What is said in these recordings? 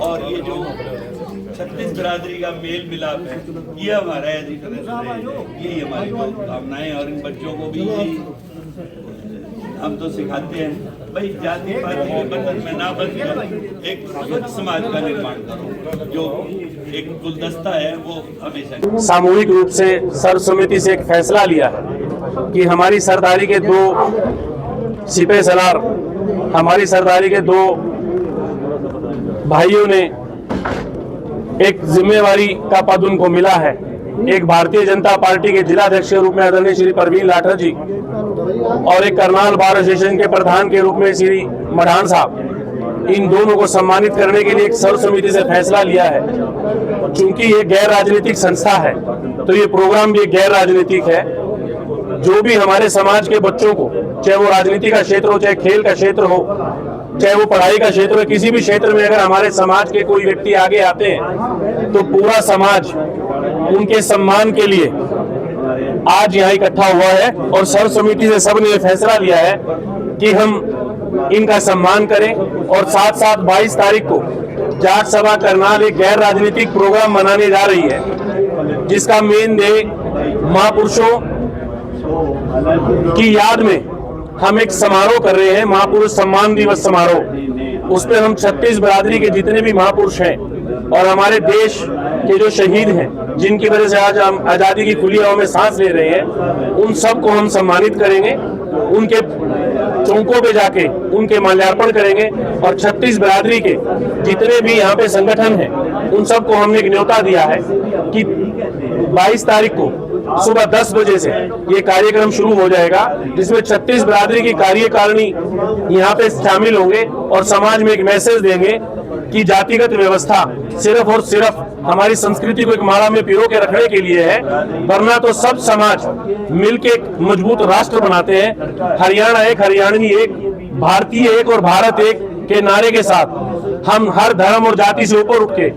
और ये जो 36 बिरादरी का मेल मिलाप है, ये हमारा यही हमारी कामनाएं। और इन बच्चों को भी हम तो सिखाते हैं भाई, जाति पाति के बंधन में ना बंध कर एक स्वच्छ समाज का निर्माण करो। जो एक गुलदस्ता है वो हमेशा सामूहिक रूप से सर्व समिति से एक फैसला लिया है कि हमारी सरदारी के 2 सिपह सलार, हमारी सरदारी के 2 भाइयों ने एक जिम्मेवारी का पद उनको मिला है। एक भारतीय जनता पार्टी के जिलाध्यक्ष के रूप में आदरणीय श्री परवीन लाठर जी और एक करनाल बार एसोसिएशन के प्रधान के रूप में श्री मढ़ान साहब, इन दोनों को सम्मानित करने के लिए एक सर्व समिति से फैसला लिया है। चूंकि ये गैर राजनीतिक संस्था है तो ये प्रोग्राम भी गैर राजनीतिक है। जो भी हमारे समाज के बच्चों को, चाहे वो राजनीति का क्षेत्र हो, चाहे खेल का क्षेत्र हो, चाहे वो पढ़ाई का क्षेत्र हो, किसी भी क्षेत्र में अगर हमारे समाज के कोई व्यक्ति आगे आते हैं तो पूरा समाज उनके सम्मान के लिए आज यहाँ इकट्ठा हुआ है। और सर्व समिति से सबने ये फैसला लिया है कि हम इनका सम्मान करें। और साथ साथ 22 तारीख को जाट सभा करनाल एक गैर राजनीतिक प्रोग्राम मनाने जा रही है, जिसका मेन ध्येय महापुरुषों की याद में हम एक समारोह कर रहे हैं, महापुरुष सम्मान दिवस समारोह। उसमें हम 36 बिरादरी के जितने भी महापुरुष हैं और हमारे देश के जो शहीद हैं, जिनकी वजह से आज हम आजादी की खुली हवा में सांस ले रहे हैं, उन सबको हम सम्मानित करेंगे। उनके चौकों पे जाके उनके माल्यार्पण करेंगे। और 36 बिरादरी के जितने भी यहाँ पे संगठन हैं, उन सबको हमने एक न्योता दिया है कि 22 तारीख को सुबह 10 बजे से ये कार्यक्रम शुरू हो जाएगा, जिसमें 36 बिरादरी की कार्यकारिणी यहाँ पे शामिल होंगे और समाज में एक मैसेज देंगे कि जातिगत व्यवस्था सिर्फ और सिर्फ हमारी संस्कृति को एक माला में पिरो के रखने के लिए है, वरना तो सब समाज मिलके एक मजबूत राष्ट्र बनाते हैं। हरियाणा एक, हरियाणवी एक, भारतीय एक और भारत एक के नारे के साथ हम हर धर्म और जाति से ऊपर उठ के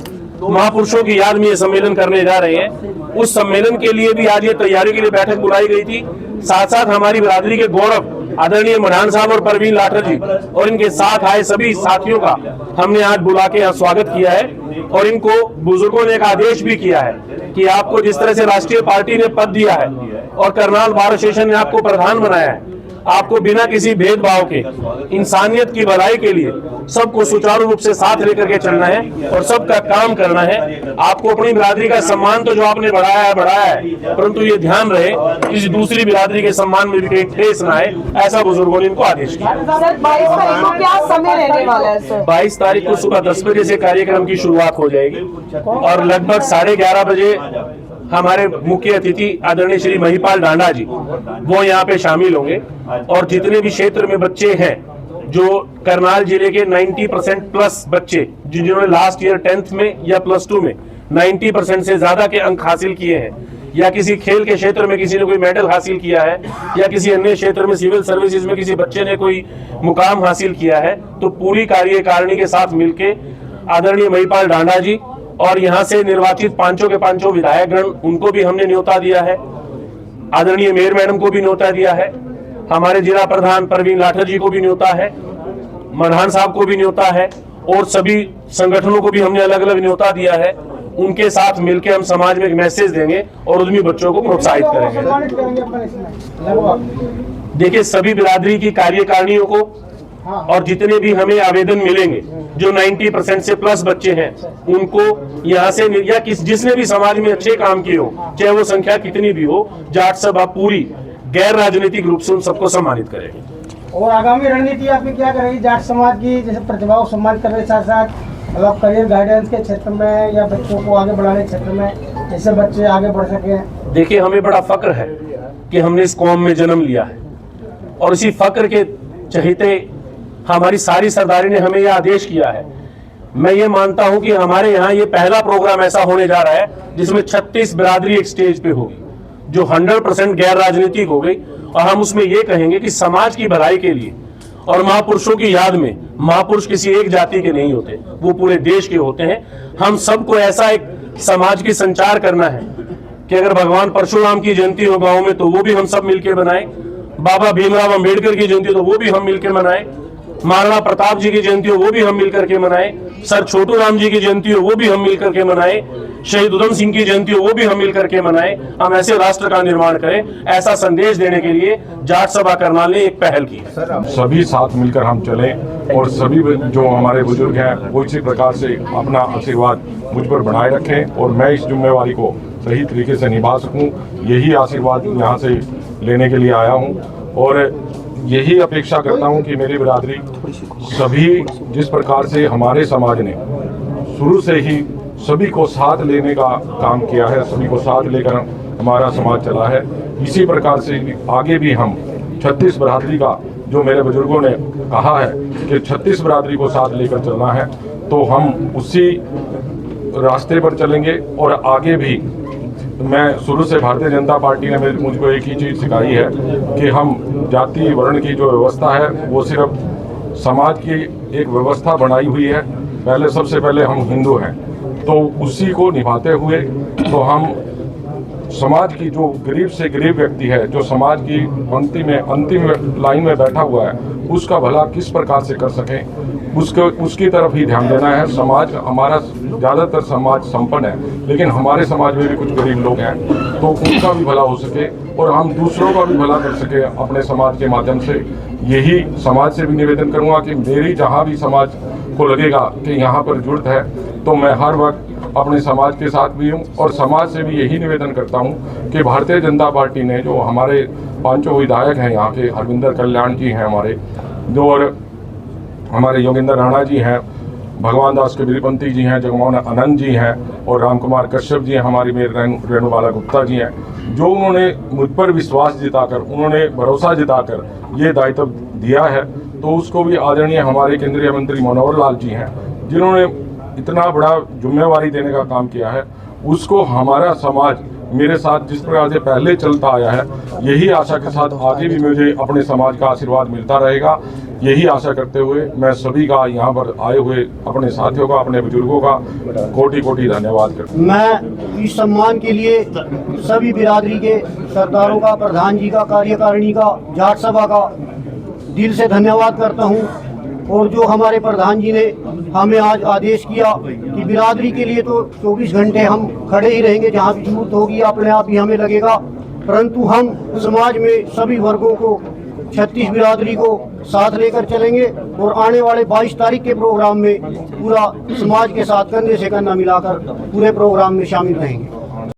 महापुरुषों की याद में ये सम्मेलन करने जा रहे हैं। उस सम्मेलन के लिए भी आज ये तैयारी के लिए बैठक बुलाई गई थी। साथ साथ हमारी बिरादरी के गौरव आदरणीय मढ़ान साहब और परवीन लाठर जी और इनके साथ आए सभी साथियों का हमने आज बुला के यहाँ स्वागत किया है। और इनको बुजुर्गों ने एक आदेश भी किया है कि आपको जिस तरह से राष्ट्रीय पार्टी ने पद दिया है और करनाल बार एसोसिएशन ने आपको प्रधान बनाया है, आपको बिना किसी भेदभाव के इंसानियत की भलाई के लिए सबको सुचारू रूप से साथ लेकर के चलना है और सबका काम करना है। आपको अपनी बिरादरी का सम्मान तो जो आपने बढ़ाया है, परंतु ये ध्यान रहे किसी दूसरी बिरादरी के सम्मान में भी कहीं ठेस ना आए, ऐसा बुजुर्गों ने इनको आदेश किया। 22 तारीख को क्या समय रहने वाला है सर? 22 तारीख को सुबह 10 बजे से कार्यक्रम की शुरुआत हो जाएगी और लगभग 11:30 बजे हमारे मुख्य अतिथि आदरणीय श्री महिपाल डांडा जी वो यहाँ पे शामिल होंगे। और जितने भी क्षेत्र में बच्चे हैं, जो करनाल जिले के 90% प्लस बच्चे जिन्होंने लास्ट ईयर 10th में या +2 में 90% से ज्यादा के अंक हासिल किए हैं, या किसी खेल के क्षेत्र में किसी ने कोई मेडल हासिल किया है, या किसी अन्य क्षेत्र में सिविल सर्विसेज में किसी बच्चे ने कोई मुकाम हासिल किया है, तो पूरी कार्यकारिणी के साथ मिलके आदरणीय महिपाल डांडा जी और यहाँ से निर्वाचित 5 के 5 विधायकगण, उनको भी हमने न्योता दिया है। आदरणीय मेयर मैडम को भी न्योता दिया है, हमारे जिला प्रधान परवीन लाठर जी को भी न्योता है, मढ़ान साहब को भी न्योता है और सभी संगठनों को भी हमने अलग अलग न्योता दिया है। उनके साथ मिलकर हम समाज में एक मैसेज देंगे और उद्यमी बच्चों को प्रोत्साहित करेंगे। देखिए, सभी बिरादरी की कार्यकारिणियों को और जितने भी हमें आवेदन मिलेंगे, जो 90% से प्लस बच्चे हैं, उनको यहाँ से या जिसने भी समाज में अच्छे काम किए हो, चाहे वो संख्या कितनी भी हो, जाट सभा पूरी गैर राजनीतिक रूप से उन सबको सम्मानित करेंगे। और आगामी रणनीति आपकी क्या करेगी जाट समाज की? जैसे प्रतिभा को सम्मान करने के साथ साथ अगर करियर गाइडेंस के क्षेत्र में या बच्चों को आगे बढ़ाने के क्षेत्र में, जैसे बच्चे आगे बढ़ सके। देखिए, हमें बड़ा फक्र है कि हमने इस कौम में जन्म लिया है और इसी फक्र के चहेते हमारी सारी सरदारी ने हमें यह आदेश किया है। मैं ये मानता हूं कि हमारे यहाँ ये पहला प्रोग्राम ऐसा होने जा रहा है जिसमें 36 बिरादरी एक स्टेज पे होगी, जो 100% गैर राजनीतिक हो गई। और हम उसमें ये कहेंगे कि समाज की भलाई के लिए और महापुरुषों की याद में, महापुरुष किसी एक जाति के नहीं होते, वो पूरे देश के होते हैं। हम सबको ऐसा एक समाज की संचार करना है कि अगर भगवान परशुराम की जयंती हो गाँव में तो वो भी हम सब मिलकर बनाएं, बाबा भीमराव अंबेडकर की जयंती तो वो भी हम मिलकर मनाएं, महाराणा प्रताप जी की जयंती हो वो भी हम मिलकर के मनाएं, सर छोटू राम जी की जयंती हो वो भी हम मिलकर के मनाएं, शहीद उधम सिंह की जयंती हो वो भी हम मिलकर के मनाएं। हम ऐसे राष्ट्र का निर्माण करें, ऐसा संदेश देने के लिए जाट सभा करनाल ने एक पहल की है। सभी साथ मिलकर हम चलें और सभी जो हमारे बुजुर्ग हैं वो इसी प्रकार से अपना आशीर्वाद मुझ पर बनाए रखें और मैं इस जिम्मेवारी को सही तरीके से निभा सकूं, यही आशीर्वाद यहाँ से लेने के लिए आया हूँ। और यही अपेक्षा करता हूँ कि मेरी बिरादरी सभी जिस प्रकार से हमारे समाज ने शुरू से ही सभी को साथ लेने का काम किया है, सभी को साथ लेकर हमारा समाज चला है, इसी प्रकार से आगे भी हम 36 बिरादरी का जो मेरे बुजुर्गों ने कहा है कि 36 बिरादरी को साथ लेकर चलना है, तो हम उसी रास्ते पर चलेंगे। और आगे भी मैं शुरू से भारतीय जनता पार्टी ने मुझको एक ही चीज़ सिखाई है कि हम जाति वर्ण की जो व्यवस्था है वो सिर्फ समाज की एक व्यवस्था बनाई हुई है। पहले सबसे पहले हम हिंदू हैं, तो उसी को निभाते हुए तो हम समाज की जो गरीब से गरीब व्यक्ति है, जो समाज की पंक्ति में अंतिम लाइन में बैठा हुआ है, उसका भला किस प्रकार से कर सकें उसकी तरफ ही ध्यान देना है। समाज हमारा ज़्यादातर समाज संपन्न है, लेकिन हमारे समाज में भी कुछ गरीब लोग हैं, तो उनका भी भला हो सके और हम दूसरों का भी भला कर सके अपने समाज के माध्यम से। यही समाज से भी निवेदन करूँगा कि मेरी जहाँ भी समाज को लगेगा कि यहाँ पर जरूरत है, तो मैं हर वक्त अपने समाज के साथ भी हूँ। और समाज से भी यही निवेदन करता हूँ कि भारतीय जनता पार्टी ने जो हमारे पांचों विधायक हैं यहाँ के, हरविंदर कल्याण जी हैं हमारे, जो और हमारे योगेंद्र राणा जी हैं, भगवान दास कबीरपंथी जी हैं, जगमोहन आनंद जी हैं और राम कुमार कश्यप जी हैं, हमारी मेरी रेणुबाला गुप्ता जी हैं, जो उन्होंने मुझ पर विश्वास जिताकर, उन्होंने भरोसा जिताकर ये दायित्व दिया है, तो उसको भी आदरणीय हमारे केंद्रीय मंत्री मनोहर लाल जी हैं, जिन्होंने इतना बड़ा जिम्मेवारी देने का काम किया है। उसको हमारा समाज मेरे साथ जिस प्रकार से पहले चलता आया है, यही आशा के साथ आगे भी मुझे अपने समाज का आशीर्वाद मिलता रहेगा। यही आशा करते हुए मैं सभी का यहाँ पर आए हुए अपने साथियों का, अपने बुजुर्गों का कोटि कोटि धन्यवाद करता हूँ। मैं इस सम्मान के लिए सभी बिरादरी के सरदारों का, प्रधान जी का, कार्यकारिणी का, जाट सभा का दिल से धन्यवाद करता हूँ। और जो हमारे प्रधान जी ने हमें आज आदेश किया कि बिरादरी के लिए तो 24 घंटे हम खड़े ही रहेंगे, जहाँ भी जरूरत होगी अपने आप ही हमें लगेगा, परंतु हम समाज में सभी वर्गों को 36 बिरादरी को साथ लेकर चलेंगे और आने वाले 22 तारीख के प्रोग्राम में पूरा समाज के साथ कंधे से कंधा मिलाकर पूरे प्रोग्राम में शामिल रहेंगे।